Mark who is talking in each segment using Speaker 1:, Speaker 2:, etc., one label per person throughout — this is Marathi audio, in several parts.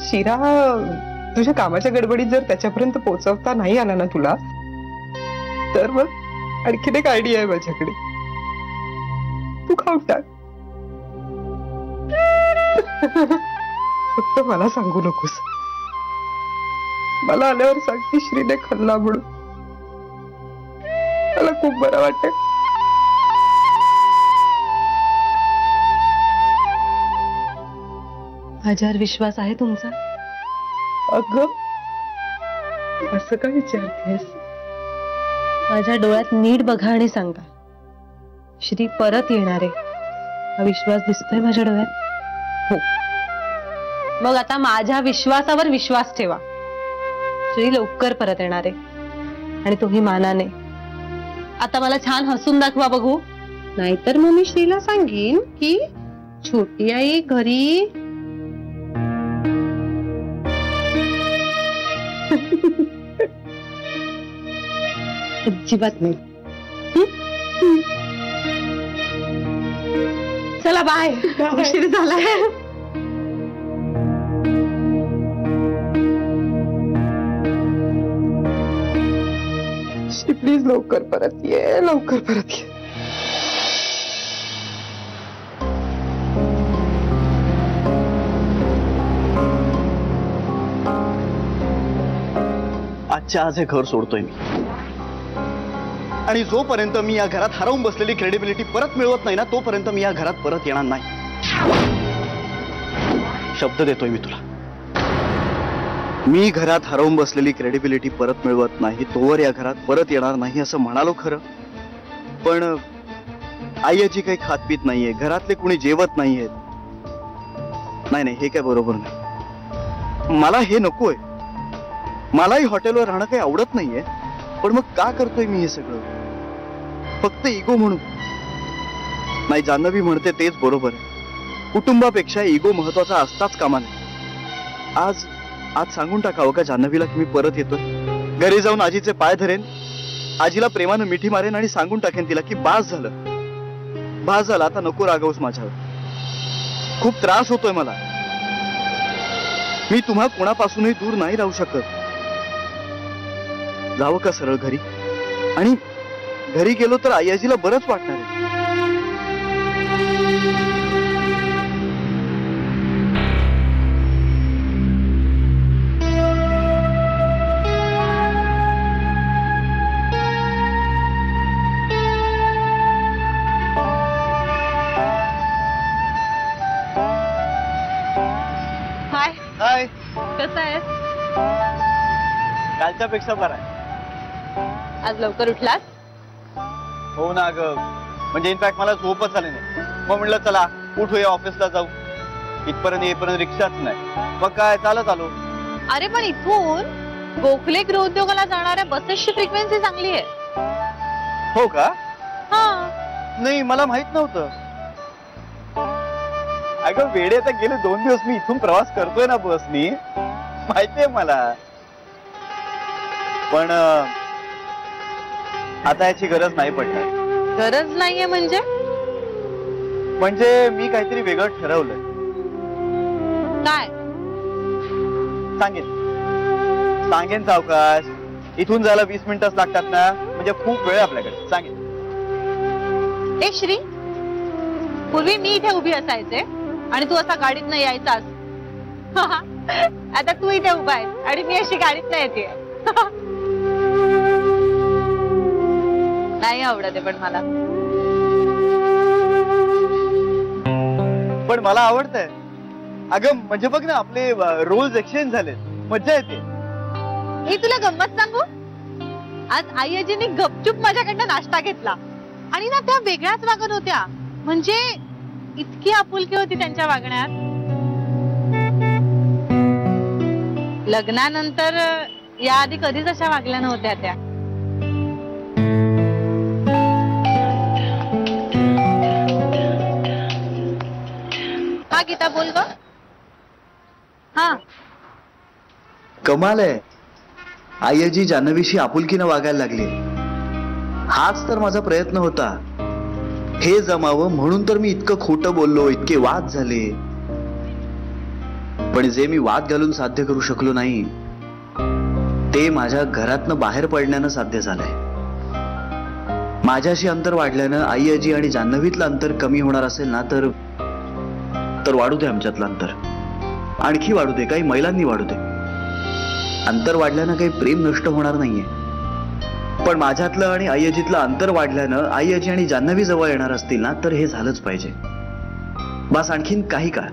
Speaker 1: शिरा तुझ्या कामाच्या गडबडीत जर त्याच्यापर्यंत पोहोचवता नाही आला ना तुला, तर मग आणखीन एक आयडिया आहे माझ्याकडे. तू खाऊन टाक. फक्त मला सांगू नकोस. मला आल्यावर सांग की श्रीने खाल्ला म्हणून. मला खूप बरं वाटत.
Speaker 2: माझ्यावर विश्वास आहे तुमचा?
Speaker 1: अगं असं का विचारतेस?
Speaker 2: माझ्या डोळ्यात नीट बघा आणि सांगा, श्री परत येणार आहे. हा विश्वास दिसतोय माझ्या डोळ्यात? हो. मग आता माझ्या विश्वासावर विश्वास ठेवा. श्री लवकर परत येणार आहे आणि तोही मानाने. आता मला छान हसून दाखवा बघू, नाहीतर मग मी श्रीला सांगेन की छोटी आई घरी. अजिबात नाही. चला बाय, उशीर झालाय.
Speaker 1: प्लीज लवकर परत ये, लवकर परत ये.
Speaker 3: आजच्या आज हे घर सोडतोय मी. आणि जोपर्यंत मी या घरात हरवून बसलेली क्रेडिबिलिटी परत मिळवत नाही ना, तोपर्यंत मी या घरात परत येणार नाही. शब्द देतोय मी तुला. मी घरात हरवून बसलेली क्रेडिबिलिटी परत मिळवत नाही तोवर या घरात परत येणार नाही असं म्हणालो खरं, पण आईची काही खातपीत नाहीये, घरातले कुणी जेवत नाहीयेत. नाही नाही, हे काय बरोबर नाही. मला हे नकोय. मलाही हॉटेलवर राहणं काही आवडत नाहीये, पण मग का करतोय मी हे सगळं? फक्त इगो म्हणून नाही. जान्हवी म्हणते तेच बरोबर आहे. कुटुंबापेक्षा इगो महत्वाचा असताच कामा नये. आज सांगून टाकावं का जान्हवीला की मी परत येतोय? घरी जाऊन आजीचे पाय धरेन, आजीला प्रेमानं मिठी मारेन आणि सांगून टाकेन तिला की बास झालं, आता नको रागवूस माझ्यावर. खूप त्रास होतोय मला. मी तुम्हा कोणापासूनही दूर नाही राहू शकत. जावं का सरळ घरी? आणि घरी गेलो तर आई आजीला बरंच वाटणार आहे.
Speaker 2: हाय
Speaker 3: हाय,
Speaker 2: कसं आहे?
Speaker 3: कालच्या पेक्षा बरा आहे.
Speaker 2: आज लवकर उठलास?
Speaker 3: हो ना ग, म्हणजे इनफॅक्ट मला झोपच आली नाही. मग म्हणलं चला उठूया, ऑफिसला जाऊ. इथपर्यंत येईपर्यंत रिक्षाच नाही, मग काय चालत आलो.
Speaker 2: अरे पण इथून गोखले गृहोद्योगाला जाणाऱ्या बसेसची फ्रिक्वेन्सी चांगली आहे.
Speaker 3: हो का?
Speaker 2: हा.
Speaker 3: नाही, मला माहित नव्हतं. अगं वेडे, आता गेले 2 दिवस मी इथून प्रवास करतोय ना बसनी, माहितीये मला. पण आता याची गरज नाही पडणार.
Speaker 2: गरज नाहीये म्हणजे?
Speaker 3: म्हणजे मी काहीतरी वेगळं ठरवलंय.
Speaker 2: काय?
Speaker 3: सांगेन सावकाश. इथून जायला 20 मिनिटच लागतात ना, म्हणजे खूप वेळ आपल्याकडे. सांगेन.
Speaker 2: ए श्री, पूर्वी मी इथे उभी असायचे आणि तू असा गाडीतनं यायचास. आता तू इथे उभा आहेस आणि मी अशी गाडीतनं येते. नाही आवडत पण मला.
Speaker 3: पण मला आवडतंय. अगं म्हणजे बघ ना, आपले रोल्स एक्सचेंज झाले, मज्जा येते.
Speaker 2: मी तुला गंमत सांगू, आज आई आजीने गपचूप माझ्याकडनं नाश्ता घेतला आणि ना त्या वेगळ्याच वागत होत्या. म्हणजे इतकी आपुलकी होती त्यांच्या वागण्यात. लग्नानंतर याआधी कधीच अशा वागल्या नव्हत्या त्या. हा गीता बोल ग. हा,
Speaker 3: कमाल आहे. आईजी जान्हवीशी आपुलकीनं वागायला लागली. हाच तर माझा प्रयत्न होता, हे जमावं म्हणून तर मी इतकं खोटं बोललो, इतके वाद झाले. पण जे मी वाद घालून साध्य करू शकलो नाही ते माझ्या घरातनं बाहेर पडण्यानं साध्य झालंय. माझ्याशी अंतर वाढल्यानं आई आजी आणि जान्हवीतलं अंतर कमी होणार असेल ना तर वाढू दे आमच्यातलं अंतर, आणखी वाढू दे, काही मैलांनी वाढू दे. अंतर वाढल्यानं काही प्रेम नष्ट होणार नाहीये, पण माझ्यातलं आणि आई आजीतलं अंतर वाढल्यानं आई आजी आणि जान्हवी जवळ येणार असतील ना तर हे झालंच पाहिजे. बस आणखीन काही काळ,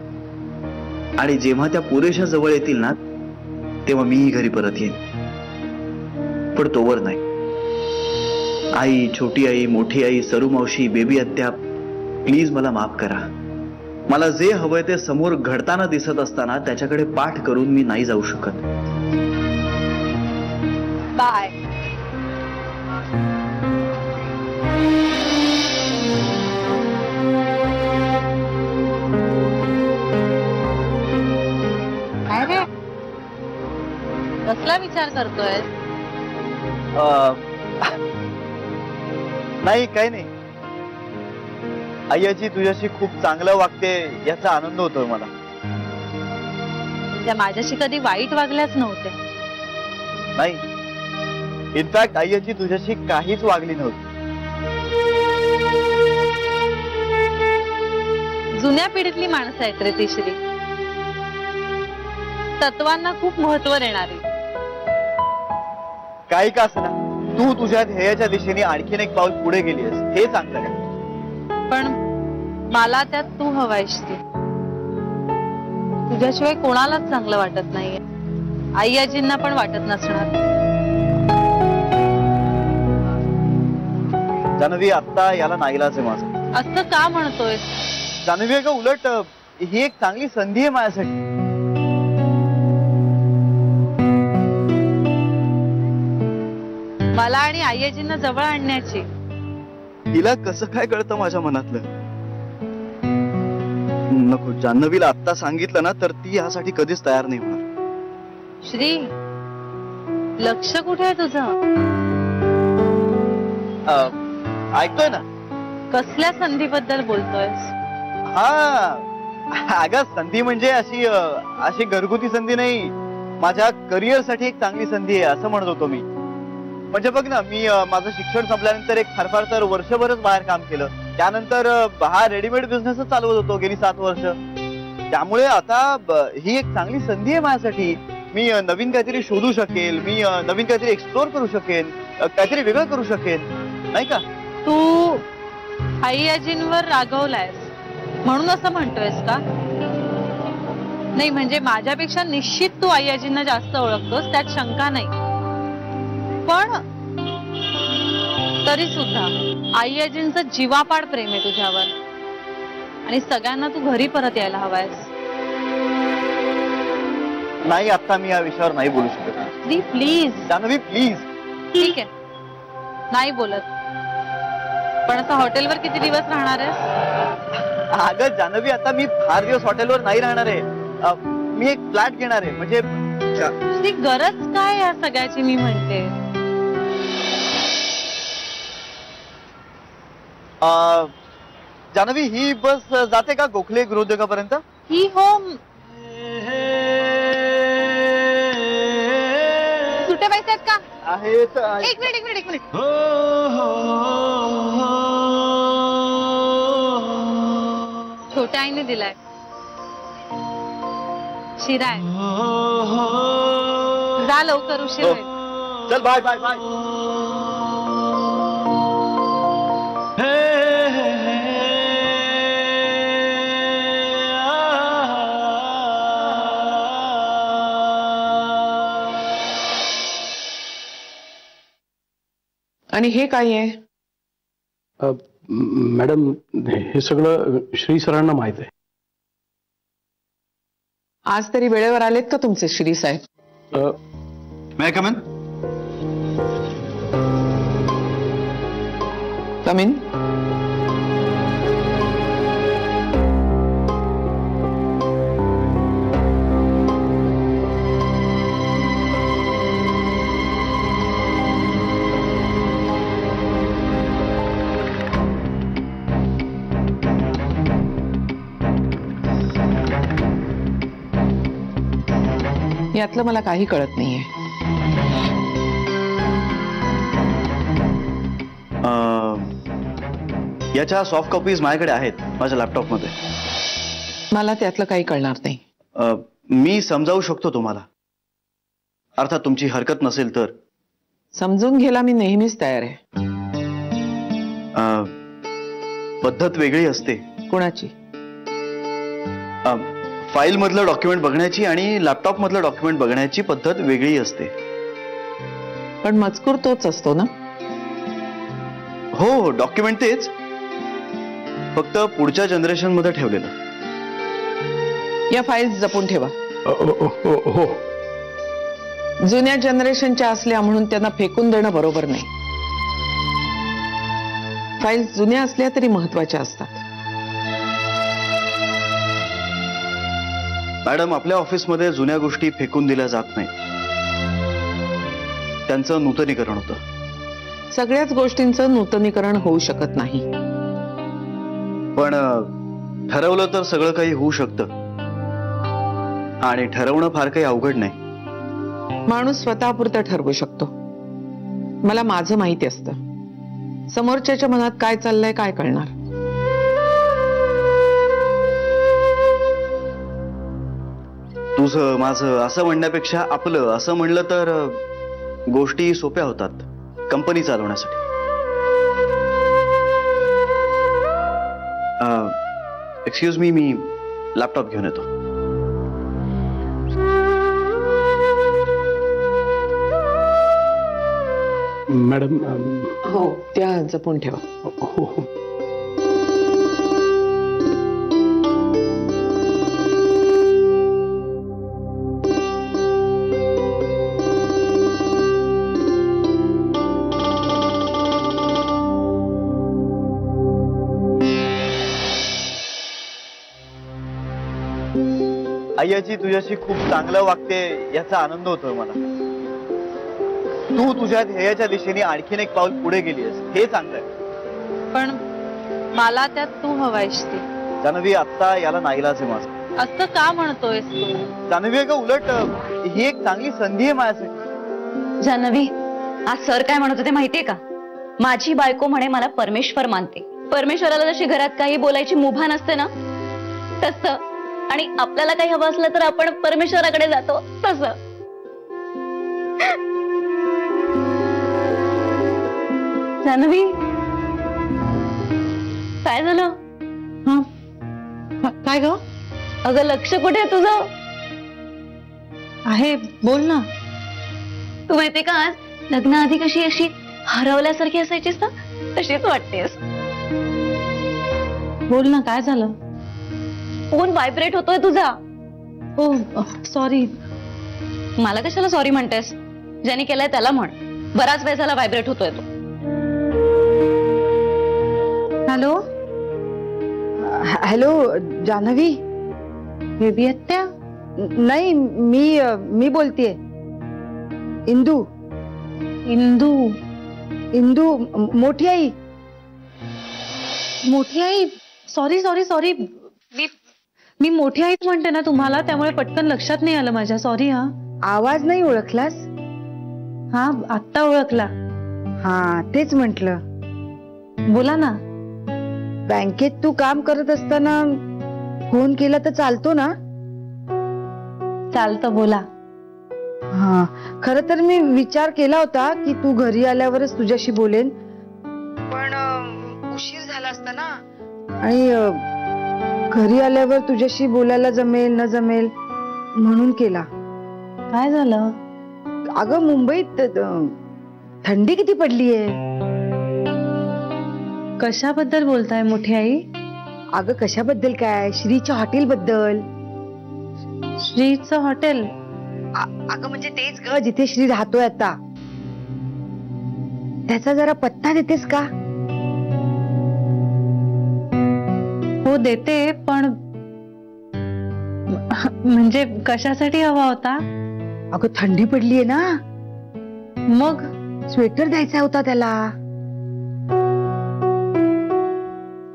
Speaker 3: आणि जेव्हा त्या पुरेशा जवळ येतील ना तेव्हा मीही घरी परत येईन. पण तोवर नाही. आई, छोटी आई, मोठी आई, सरू मावशी, बेबी आत्या, प्लीज मला माफ करा. मला जे हवंय ते समोर घडताना दिसत असताना त्याच्याकडे पाठ करून मी नाही जाऊ शकत.
Speaker 2: बाय. काय रे, कसला विचार करतोय?
Speaker 3: नाही, काही नाही. आई आजी तुझ्याशी खूप चांगलं वागते याचा आनंद होतोय मला.
Speaker 2: त्या माझ्याशी कधी वाईट वागल्याच नव्हत्या.
Speaker 3: नाही, इनफॅक्ट आई आजी तुझ्याशी काहीच वागली नव्हती.
Speaker 2: जुन्या पिढीतली माणसं आहेत रे ती श्री. तत्वांना खूप महत्व देणारी.
Speaker 3: काही का असना, तू तुझ्या ध्येयाच्या दिशेने आणखीन एक पाऊल पुढे गेलीस, हे चांगलं आहे.
Speaker 2: पण मला त्यात तू हवाय श्री. तुझ्याशिवाय कोणालाच चांगलं वाटत नाहीये. आई आजींना पण वाटत नसणार.
Speaker 3: जान्हवी, आता याला नाईलाज आहे माझं.
Speaker 2: असं का म्हणतोय?
Speaker 3: जान्हवी, का उलट ही एक चांगली संधी आहे माझ्यासाठी.
Speaker 2: मला आणि आई आजींना जवळ आणण्याची.
Speaker 3: तिला कसं काय कळतं माझ्या मनातलं? नको, जान्हवीला आत्ता सांगितलं ना तर ती यासाठी कधीच तयार नाही होणार.
Speaker 2: श्री, लक्ष कुठे आहे तुझं?
Speaker 3: ऐकतोय ना.
Speaker 2: कसल्या संधीबद्दल बोलतोयस?
Speaker 3: हा, अगं संधी म्हणजे अशी घरगुती संधी नाही. माझ्या करिअर साठी एक चांगली संधी आहे असं म्हणत होतो मी. म्हणजे बघ ना, मी माझं शिक्षण संपल्यानंतर एक फार तर वर्षभरच बाहेर काम केलं. त्यानंतर हा रेडीमेड बिझनेसच चालवत होतो गेली 7 वर्ष. त्यामुळे आता ही एक चांगली संधी आहे माझ्यासाठी. मी नवीन काहीतरी शोधू शकेल, मी नवीन काहीतरी एक्सप्लोर करू शकेन, काहीतरी वेगळं करू शकेन, नाही का?
Speaker 2: तू आई आजींवर रागवलायस म्हणून असं म्हणतोयस का? नाही, म्हणजे माझ्यापेक्षा निश्चित तू आई आजींना जास्त ओळखतोस, त्यात शंका नाही. पण तरी सुद्धा आई आजींचं जीवापाड प्रेम आहे तुझ्यावर, आणि सगळ्यांना तू घरी परत यायला हवायस.
Speaker 3: नाही, आता मी या विषयावर नाही बोलू शकत.
Speaker 2: Please
Speaker 3: Janhavi, please.
Speaker 2: ठीक आहे, नाही बोलत. पण आता हॉटेलवर किती दिवस राहणार आहेस?
Speaker 3: अगं जान्हवी, आता मी फार दिवस हॉटेलवर नाही राहणार आहे. मी एक फ्लॅट घेणार आहे. म्हणजे
Speaker 2: ती गरज काय या सगळ्याची मी म्हणते.
Speaker 3: जान्हवी, ही बस जाते का गोखले गृहोद्योगापर्यंत?
Speaker 2: ही होम सुटे पैसे आहेत का?
Speaker 3: आहेत.
Speaker 2: एक मिनिट. छोट्या आईने दिलाय. शिरा आहे. जा लवकर, उशीर होईल.
Speaker 3: चल, बाय बाय बाय.
Speaker 1: आणि हे काय आहे?
Speaker 4: मॅडम, हे सगळं श्री सरांना माहित आहे.
Speaker 1: आज तरी वेळेवर आलेत का तुमचे श्री साहेब?
Speaker 3: May I come in?
Speaker 1: Come in.
Speaker 5: यातलं मला काही कळत नाहीये.
Speaker 3: याच्या सॉफ्ट कॉपीज माझ्याकडे आहेत माझ्या लॅपटॉपमध्ये.
Speaker 5: मला त्यातलं काही कळणार नाही.
Speaker 3: मी समजावू शकतो तुम्हाला, अर्थात तुमची हरकत नसेल तर.
Speaker 5: समजून घ्यायला मी नेहमीच तयार आहे.
Speaker 3: पद्धत वेगळी असते.
Speaker 5: कोणाची?
Speaker 3: फाईल मधलं डॉक्युमेंट बघण्याची आणि लॅपटॉप मधलं डॉक्युमेंट बघण्याची पद्धत वेगळी असते.
Speaker 5: पण मजकूर तोच असतो ना?
Speaker 3: हो, डॉक्युमेंट तेच, फक्त पुढच्या जनरेशन मध्ये ठेवलेलं.
Speaker 5: या फाईल्स जपून ठेवा.
Speaker 4: हो.
Speaker 5: जुन्या जनरेशनच्या असल्या म्हणून त्यांना फेकून देणं बरोबर नाही. फाईल्स जुन्या असल्या तरी महत्वाच्या असतात.
Speaker 3: मॅडम, आपल्या ऑफिसमध्ये जुन्या गोष्टी फेकून दिल्या जात नाहीत, त्यांचं नूतनीकरण होतं.
Speaker 5: सगळ्याच गोष्टींचं नूतनीकरण होऊ शकत नाही.
Speaker 3: पण ठरवलं तर सगळं काही होऊ शकतं आणि ठरवणं फार काही अवघड नाही.
Speaker 5: माणूस स्वतःपुरतं ठरवू शकतो. मला माझं माहिती असतं. समोरच्याच्या मनात काय चाललंय काय कळणार.
Speaker 3: तुझं माझं असं म्हणण्यापेक्षा आपलं असं म्हणलं तर गोष्टी सोप्या होतात कंपनी चालवण्यासाठी. एक्सक्यूज मी लॅपटॉप घेऊन येतो.
Speaker 4: मॅडम.
Speaker 5: हो, त्या जपून ठेवा.
Speaker 4: हो.
Speaker 3: आईची तुझ्याशी खूप चांगलं वागते याचा आनंद होतोय मला. तू तुझ्या ध्येयाच्या दिशेने आणखीन एक पाऊल पुढे गेलीस, हे चांगलं आहे.
Speaker 2: पण मला त्यात तू हवायस ती.
Speaker 3: जान्हवी, आता याला नाईलाज आहे माझं.
Speaker 2: असं का म्हणतोयस तू?
Speaker 3: जान्हवी, का उलट ही एक चांगली संधी आहे माझ्यासाठी.
Speaker 6: जान्हवी, आज सर काय म्हणत होते माहितीये का? माझी बायको म्हणे मला परमेश्वर मानते. परमेश्वराला जशी घरात काही बोलायची मुभा नसते ना, तसं. आणि आपल्याला काही हवं असलं तर आपण परमेश्वराकडे जातो तसं. जान्हवी, काय झालं?
Speaker 2: काय ग?
Speaker 6: अगं, लक्ष कुठे आहे तुझं?
Speaker 2: आहे, बोल ना.
Speaker 6: तू माहितीये का, आज लग्नाआधी कशी अशी हरवल्यासारखी असायचीस ना, तशीच वाटतेस.
Speaker 2: बोल ना, काय झालं?
Speaker 6: फोन व्हायब्रेट होतोय तुझा.
Speaker 2: ओ सॉरी.
Speaker 6: मला कशाला सॉरी म्हणतेस? ज्याने केलंय त्याला म्हण. बराच वेळ झाला व्हायब्रेट होतोय तो.
Speaker 2: हॅलो.
Speaker 7: हॅलो जान्हवी.
Speaker 2: बेबी आत्या?
Speaker 7: नाही, मी बोलतेय. इंदू.
Speaker 2: इंदू?
Speaker 7: इंदू, मोठी आई.
Speaker 2: मोठी आई? Sorry sorry sorry. मी मोठी आईच म्हणते ना तुम्हाला, त्यामुळे पटकन लक्षात नाही आलं माझ्या. सॉरी. हा,
Speaker 7: आवाज नाही ओळखलास?
Speaker 2: हा, आत्ता ओळखला.
Speaker 7: हा, तेच म्हंटल.
Speaker 2: बोला ना.
Speaker 7: बँकेत तू काम करत असताना फोन केला तर चालतो ना?
Speaker 2: चालतं, बोला.
Speaker 7: हा, खरं तर मी विचार केला होता की तू घरी आल्यावरच तुझ्याशी बोलेन, पण उशीर झाला असता ना, आणि घरी आल्यावर तुझ्याशी बोलायला जमेल न जमेल म्हणून केला.
Speaker 2: काय झालं?
Speaker 7: अगं, मुंबईत थंडी किती पडलीये.
Speaker 2: कशाबद्दल बोलताय मोठी आई?
Speaker 7: अगं, कशाबद्दल काय, श्रीच्या हॉटेल बद्दल.
Speaker 2: श्रीचं हॉटेल?
Speaker 7: अगं म्हणजे तेच ग, जिथे श्री राहतोय आता. त्याचा जरा पत्ता देतेस का?
Speaker 2: हो, देते, पण म्हणजे कशासाठी हवा होता?
Speaker 7: अगं, थंडी पडलीये ना,
Speaker 2: मग
Speaker 7: स्वेटर द्यायचा होता त्याला.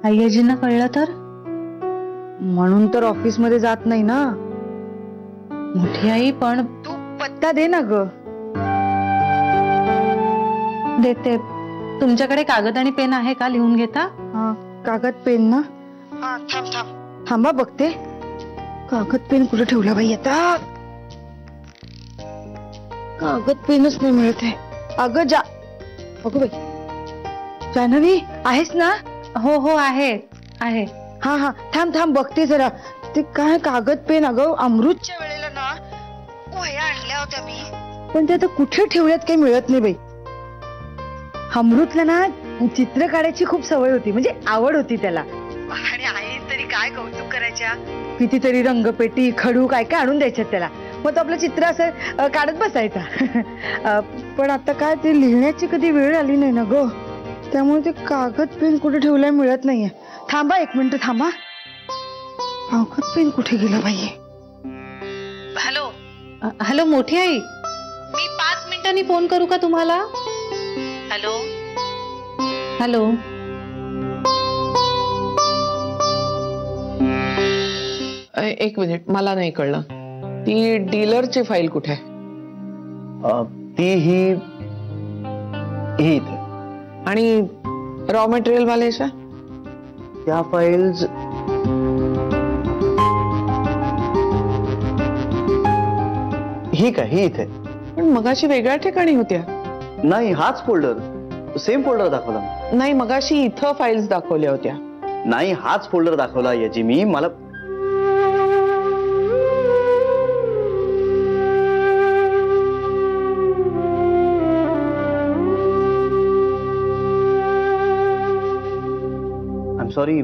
Speaker 2: आईजींना कळलं तर?
Speaker 7: म्हणून तर ऑफिस मध्ये जात नाही ना.
Speaker 2: मोठी आई पण
Speaker 7: तू पत्ता दे ना ग.
Speaker 2: देते. तुमच्याकडे कागद आणि पेन आहे का? लिहून घेता?
Speaker 7: हा, कागद पेन ना. हा, थांब थांब थांबा बघते. कागद पेन कुठे ठेवला बाई आता? कागद पेनच नाही मिळत आहे. अगं बाई, जान्हवी आहेस ना?
Speaker 2: हो हो आहे आहे.
Speaker 7: हा हा, थांब थांब बघते जरा. ते काय कागद पेन, अगं अमृतच्या वेळेला ना वह्या आणल्या होत्या मी, पण ते आता कुठे ठेवल्यात काही मिळत नाही बाई. अमृतला ना चित्र काढायची खूप सवय होती, म्हणजे आवड होती त्याला. आणि आई तरी काय कौतुक करायच्या, कितीतरी रंगपेटी खडू काय काय आणून द्यायच्यात त्याला. मग तो आपलं चित्र असं काढत बसायचा. पण आता काय ते लिहिण्याची कधी वेळ आली नाही ना ग, त्यामुळे ते कागद पेन कुठे ठेवलाय मिळत नाहीये. थांबा एक मिनिट थांबा. कागद पेन कुठे गेला बाई? हॅलो
Speaker 2: हॅलो मोठी आई, मी 5 मिनिटांनी फोन करू का तुम्हाला?
Speaker 7: Hello
Speaker 2: hello.
Speaker 5: एक मिनिट, मला नाही कळलं. ती डीलरची फाईल कुठे आहे?
Speaker 3: ती ही इथे.
Speaker 5: आणि रॉ मटेरियल वाल्याच्या
Speaker 3: त्या फाईल्स ही काय, ही इथे.
Speaker 5: पण मगाशी वेगळ्या ठिकाणी होत्या.
Speaker 3: नाही, हाच फोल्डर, सेम फोल्डर दाखवला.
Speaker 5: नाही, मगाशी इथं फाईल्स दाखवल्या होत्या.
Speaker 3: नाही, हाच फोल्डर दाखवला याची मी. मला आय एम सॉरी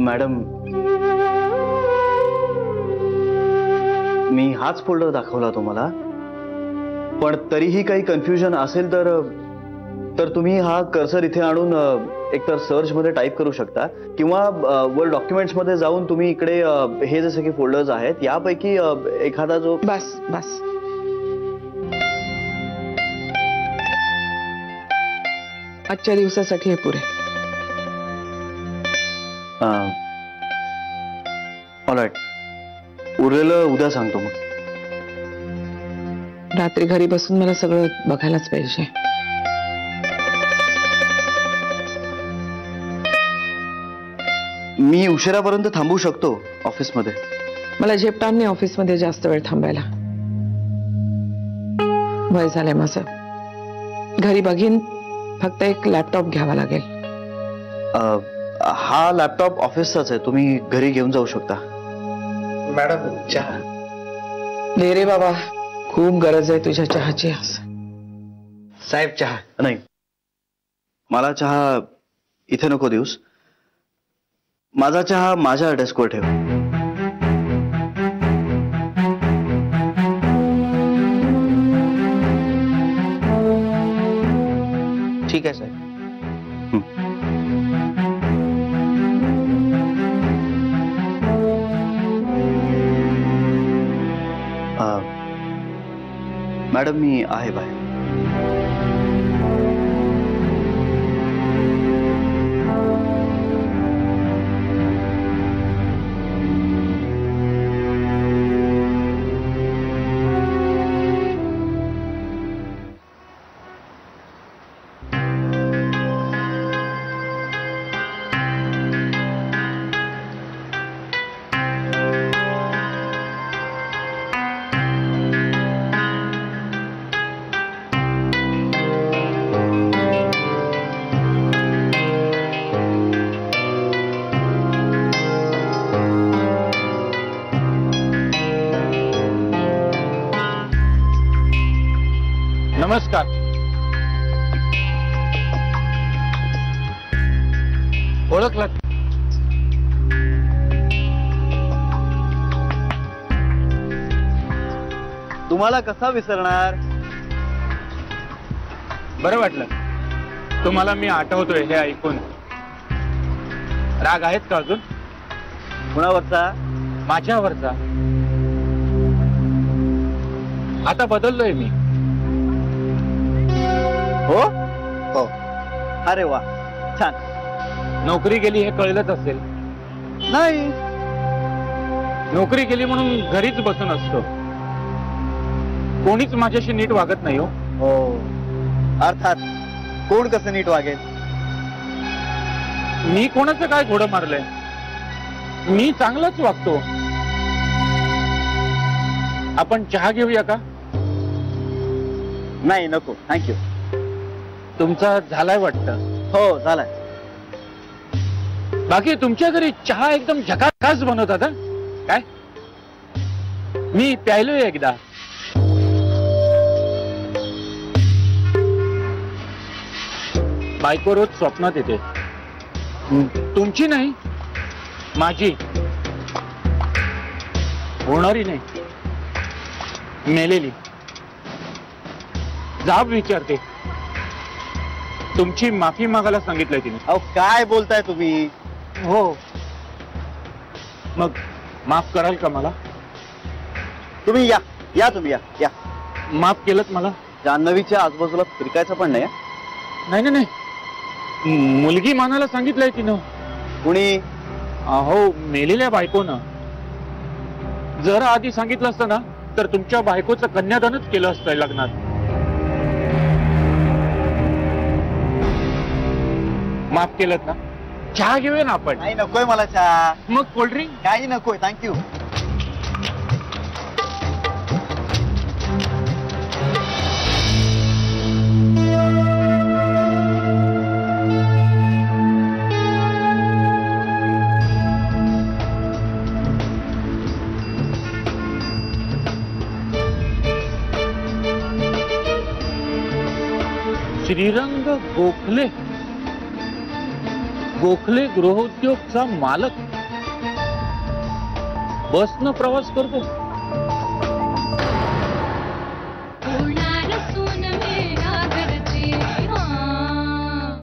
Speaker 3: मॅडम, मी हाच फोल्डर दाखवला तुम्हाला. पण तरीही काही कन्फ्युजन असेल तर तुम्ही हा कर्सर इथे आणून एकतर सर्च मध्ये टाईप करू शकता, किंवा वर डॉक्युमेंट्स मध्ये जाऊन तुम्ही इकडे हे जसे की फोल्डर्स आहेत यापैकी एखादा जो.
Speaker 5: बस बस, आजच्या दिवसासाठी हे पुरे.
Speaker 3: ऑलराईट, उरलेलं उद्या सांगतो मग.
Speaker 5: रात्री घरी बसून मला सगळं बघायलाच पाहिजे.
Speaker 3: मी उशिरापर्यंत थांबू शकतो ऑफिसमध्ये.
Speaker 5: मला झेपटान नाही ऑफिसमध्ये जास्त वेळ थांबायला. वय झालंय माझं. घरी बघीन, फक्त एक लॅपटॉप घ्यावा लागेल.
Speaker 3: हा लॅपटॉप ऑफिसचाच आहे, तुम्ही घरी घेऊन जाऊ शकता.
Speaker 4: मॅडम चहा.
Speaker 5: ले रे बाबा, खूप गरज आहे तुझ्या चहाची.
Speaker 4: साहेब चहा.
Speaker 3: नाही, मला चहा इथे नको देऊस. माझा चहा माझ्या डेस्कवर ठेव.
Speaker 4: ठीक आहे साहेब.
Speaker 3: मॅडम मी आहे बाहेर.
Speaker 4: नमस्कार. ओळखलं?
Speaker 3: तुम्हाला कसा विसरणार?
Speaker 8: बरं वाटलं तुम्हाला मी आठवतोय हे ऐकून. राग आहेत का अजून?
Speaker 3: कुणावरचा?
Speaker 8: माझ्यावरचा. आता बदललोय मी.
Speaker 3: हो हो. अरे वा, छान.
Speaker 8: नोकरी गेली हे कळलंच असेल.
Speaker 3: नाही,
Speaker 8: नोकरी गेली म्हणून घरीच बसून असतो. कोणीच माझ्याशी नीट वागत नाही हो.
Speaker 3: हो, अर्थात कोण कसं नीट वागेल?
Speaker 8: मी कोणाचं काय घोडं मारलंय? मी चांगलंच वागतो. आपण चहा घेऊया का?
Speaker 3: नाही, नको, थँक्यू.
Speaker 8: तुमचा झालाय वाटतं.
Speaker 3: हो, झालाय.
Speaker 8: बाकी तुमच्या घरी चहा एकदम झकास बनवतात हं? काय? मी प्यायलोय एकदा. बायको रोज स्वप्नात येते. तुमची नाही, माझी. होणारी नाही, मेलेली. जाब विचारते. तुमची माफी मागायला सांगितलंय तिने.
Speaker 3: अहो, काय बोलताय तुम्ही?
Speaker 8: हो, मग माफ कराल का मला?
Speaker 3: तुम्ही या तुम्ही या.
Speaker 8: माफ केलं मला?
Speaker 3: जान्हवीच्या आजूबाजूला फिरकायचं पण नाही.
Speaker 8: नाही नाही नाही, मुलगी मानायला सांगितलंय तिनं.
Speaker 3: कुणी?
Speaker 8: अहो, मेलेल्या बायकोनं. जर आधी सांगितलं असतं ना तर तुमच्या बायकोचं कन्यादानच केलं असतं लग्नात. माफ केलं ना? चहा घेऊया ना आपण?
Speaker 3: नाही, नकोय मला चहा.
Speaker 8: मग कोल्ड्रिंक?
Speaker 3: काही नकोय, थँक्यू.
Speaker 8: श्रीरंग गोखले, गोखले गृहोद्योगचा मालक बसनं प्रवास करतो.